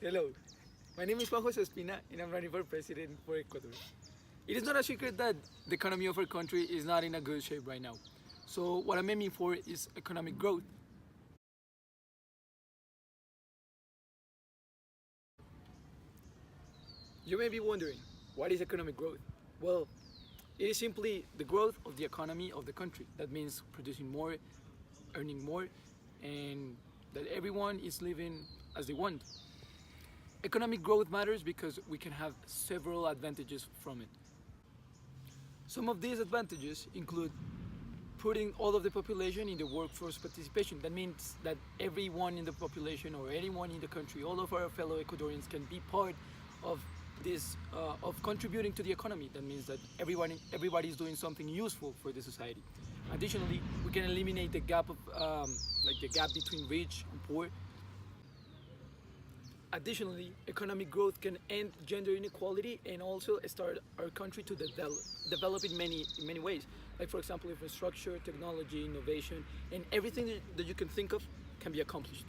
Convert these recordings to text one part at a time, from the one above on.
Hello, my name is Juan Jose Espina and I'm running for president for Ecuador. It is not a secret that the economy of our country is not in a good shape right now. So what I'm aiming for is economic growth. You may be wondering, what is economic growth? Well, it is simply the growth of the economy of the country. That means producing more, earning more, and that everyone is living as they want. Economic growth matters because we can have several advantages from it. Some of these advantages include putting all of the population in the workforce participation. That means that everyone in the population or anyone in the country, all of our fellow Ecuadorians can be part of this, of contributing to the economy. That means that everybody is doing something useful for the society. Additionally, we can eliminate the gap of, like the gap between rich and poor. Additionally, economic growth can end gender inequality and also start our country to develop in many ways. Like for example, infrastructure, technology, innovation, and everything that you can think of can be accomplished.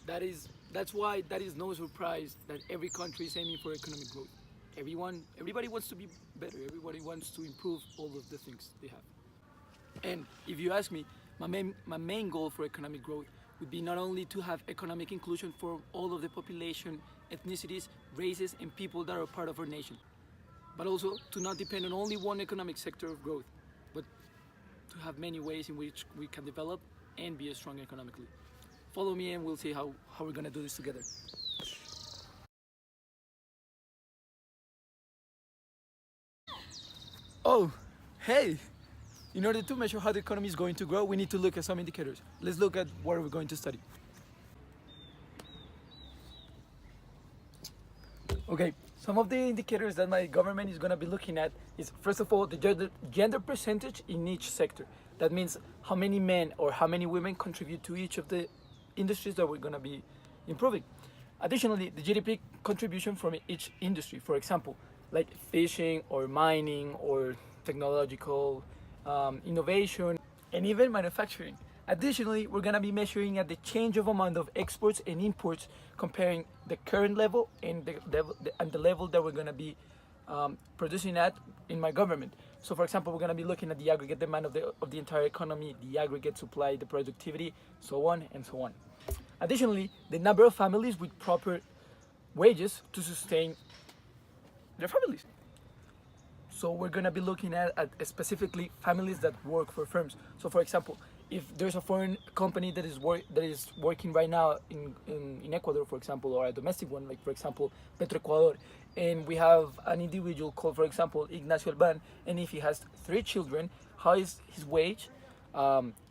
That's why that is no surprise that every country is aiming for economic growth. Everybody wants to be better. Everybody wants to improve all of the things they have. And if you ask me, my main goal for economic growth would be not only to have economic inclusion for all of the population, ethnicities, races, and people that are part of our nation, but also to not depend on only one economic sector of growth, but to have many ways in which we can develop and be strong economically. Follow me and we'll see how we're gonna do this together. Oh, hey! In order to measure how the economy is going to grow, we need to look at some indicators. Let's look at what we're going to study. Okay, some of the indicators that my government is going to be looking at is, first of all, the gender percentage in each sector. That means how many men or how many women contribute to each of the industries that we're going to be improving. Additionally, the GDP contribution from each industry, for example, like fishing or mining or technological innovation and even manufacturing. Additionally, we're going to be measuring at the change of amount of exports and imports, comparing the current level and the level that we're going to be producing at in my government. So, for example, we're going to be looking at the aggregate demand of the entire economy, the aggregate supply, the productivity, so on and so on. Additionally, the number of families with proper wages to sustain their families. So we're going to be looking at specifically families that work for firms. So for example, if there's a foreign company that is working right now in Ecuador, for example, or a domestic one, like for example, Ecuador, and we have an individual called, for example, Ignacio Alban, and if he has 3 children, how is his wage?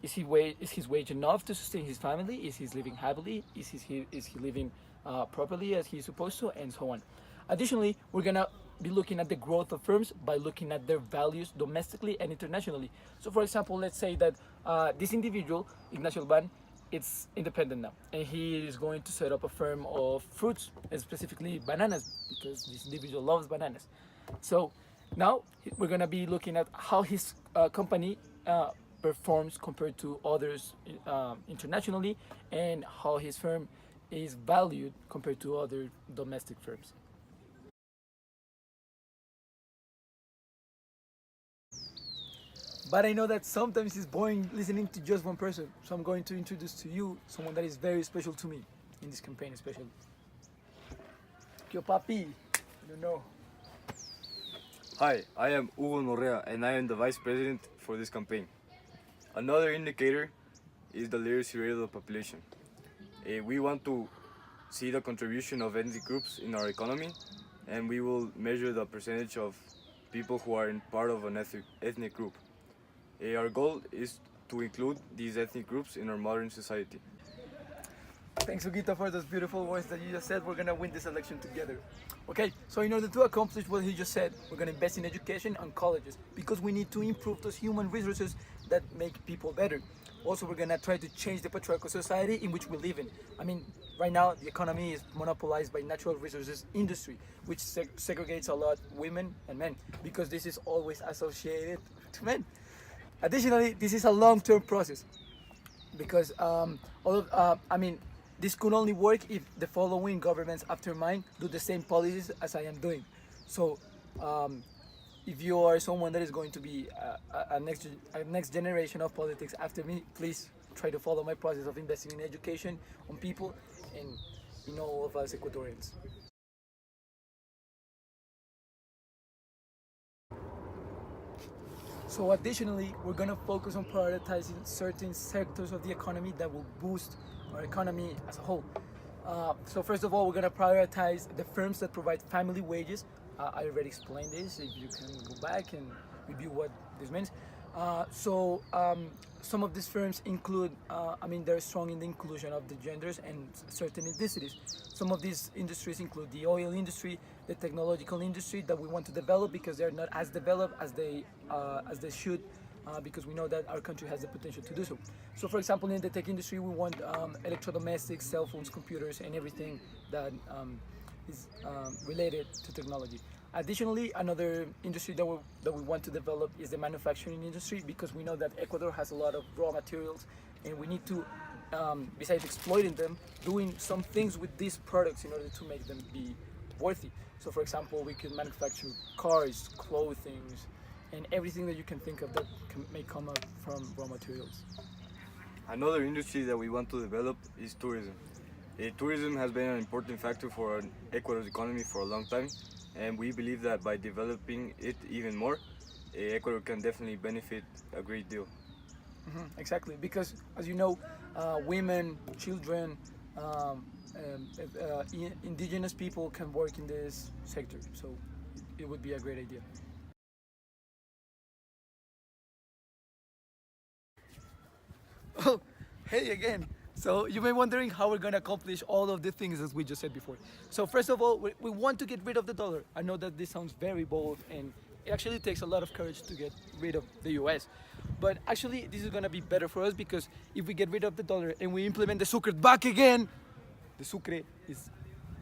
Is his wage enough to sustain his family? Is he living happily? Is he living properly as he's supposed to, and so on. Additionally, we're gonna be looking at the growth of firms by looking at their values domestically and internationally. So, for example, let's say that this individual, Ignacio Alban, it's independent now, and he is going to set up a firm of fruits, and specifically bananas, because this individual loves bananas. So now we're gonna be looking at how his company performs compared to others internationally, and how his firm is valued compared to other domestic firms. But I know that sometimes it's boring listening to just one person, so I'm going to introduce to you someone that is very special to me in this campaign, especially. Kyo papi, you know. Hi, I am Hugo Norrea and I am the Vice President for this campaign. Another indicator is the literacy rate of the population. We want to see the contribution of ethnic groups in our economy, and we will measure the percentage of people who are in part of an ethnic group. Our goal is to include these ethnic groups in our modern society. Thanks, Sugita, for those beautiful words that you just said. We're gonna win this election together. Okay, so in order to accomplish what he just said, we're gonna invest in education and colleges because we need to improve those human resources that make people better. Also, we're gonna try to change the patriarchal society in which we live in. I mean, right now the economy is monopolized by natural resources industry, which segregates a lot women and men because this is always associated to men. Additionally, this is a long-term process because I mean, this could only work if the following governments after mine do the same policies as I am doing. So, if you are someone that is going to be a next generation of politics after me, please try to follow my process of investing in education, on people, and in all of us Ecuadorians. So additionally, we're going to focus on prioritizing certain sectors of the economy that will boost our economy as a whole. So first of all, we're going to prioritize the firms that provide family wages. I already explained this. If you can go back and review what this means. Some of these firms include, they're strong in the inclusion of the genders and certain ethnicities. Some of these industries include the oil industry, the technological industry that we want to develop because they're not as developed as they should, because we know that our country has the potential to do so. So, for example, in the tech industry, we want electrodomestics, cell phones, computers, and everything that is related to technology. Additionally, another industry that we want to develop is the manufacturing industry because we know that Ecuador has a lot of raw materials and we need to, besides exploiting them, doing some things with these products in order to make them be worthy. So for example, we can manufacture cars, clothing, and everything that you can think of that may come up from raw materials. Another industry that we want to develop is tourism. Tourism has been an important factor for Ecuador's economy for a long time, and we believe that by developing it even more, Ecuador can definitely benefit a great deal. Exactly, because as you know, women, children, indigenous people can work in this sector, so it would be a great idea. Oh, hey again. So you may be wondering how we're going to accomplish all of the things as we just said before. So first of all, we want to get rid of the dollar. I know that this sounds very bold and it actually takes a lot of courage to get rid of the US. But actually this is going to be better for us because if we get rid of the dollar and we implement the sucre back again, the sucre is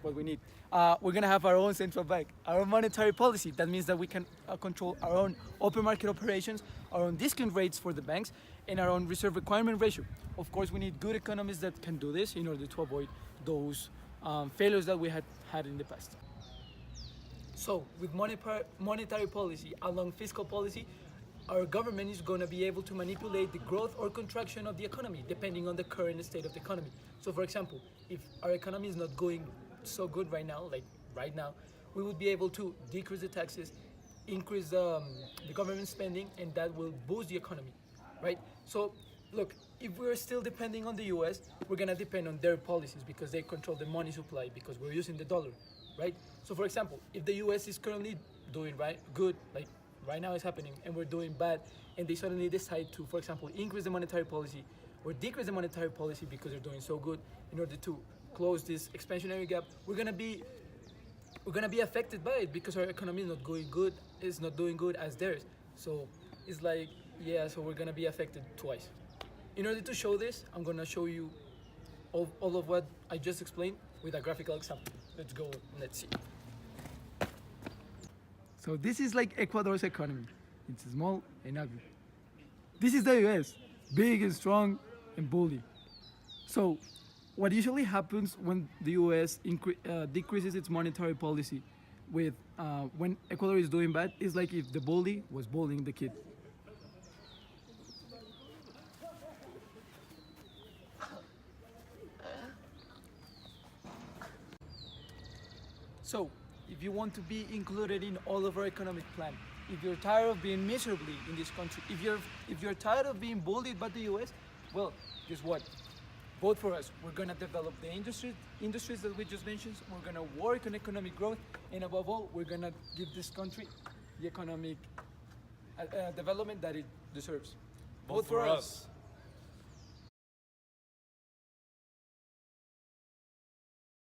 what we need. We're going to have our own central bank, our own monetary policy. That means that we can control our own open market operations, our own discount rates for the banks, and our own reserve requirement ratio. Of course, we need good economists that can do this in order to avoid those failures that we had in the past. So, with monetary policy along fiscal policy, our government is going to be able to manipulate the growth or contraction of the economy depending on the current state of the economy. So, for example, if our economy is not going so good right now, like right now, we would be able to decrease the taxes, increase the government spending, and that will boost the economy, right? So, look, if we're still depending on the US, we're gonna depend on their policies because they control the money supply because we're using the dollar, right? So, for example, if the US is currently doing good, like right now it's happening, and we're doing bad, and they suddenly decide to, for example, increase the monetary policy or decrease the monetary policy because they're doing so good in order to close this expansionary gap, we're gonna be affected by it because our economy is not going good, it's not doing good as theirs. So it's like, yeah, so we're gonna be affected twice. In order to show this, I'm gonna show you all of what I just explained with a graphical example. Let's go, let's see. So this is like Ecuador's economy. It's small and ugly. This is the US, big and strong and bully. So what usually happens when the US decreases its monetary policy with when Ecuador is doing bad is like if the bully was bullying the kid. So, if you want to be included in all of our economic plan, if you're tired of being miserably in this country, if you're tired of being bullied by the US, well, guess what? Vote for us. We're gonna develop the industries that we just mentioned. We're gonna work on economic growth, and above all, we're gonna give this country the economic development that it deserves. Vote for us.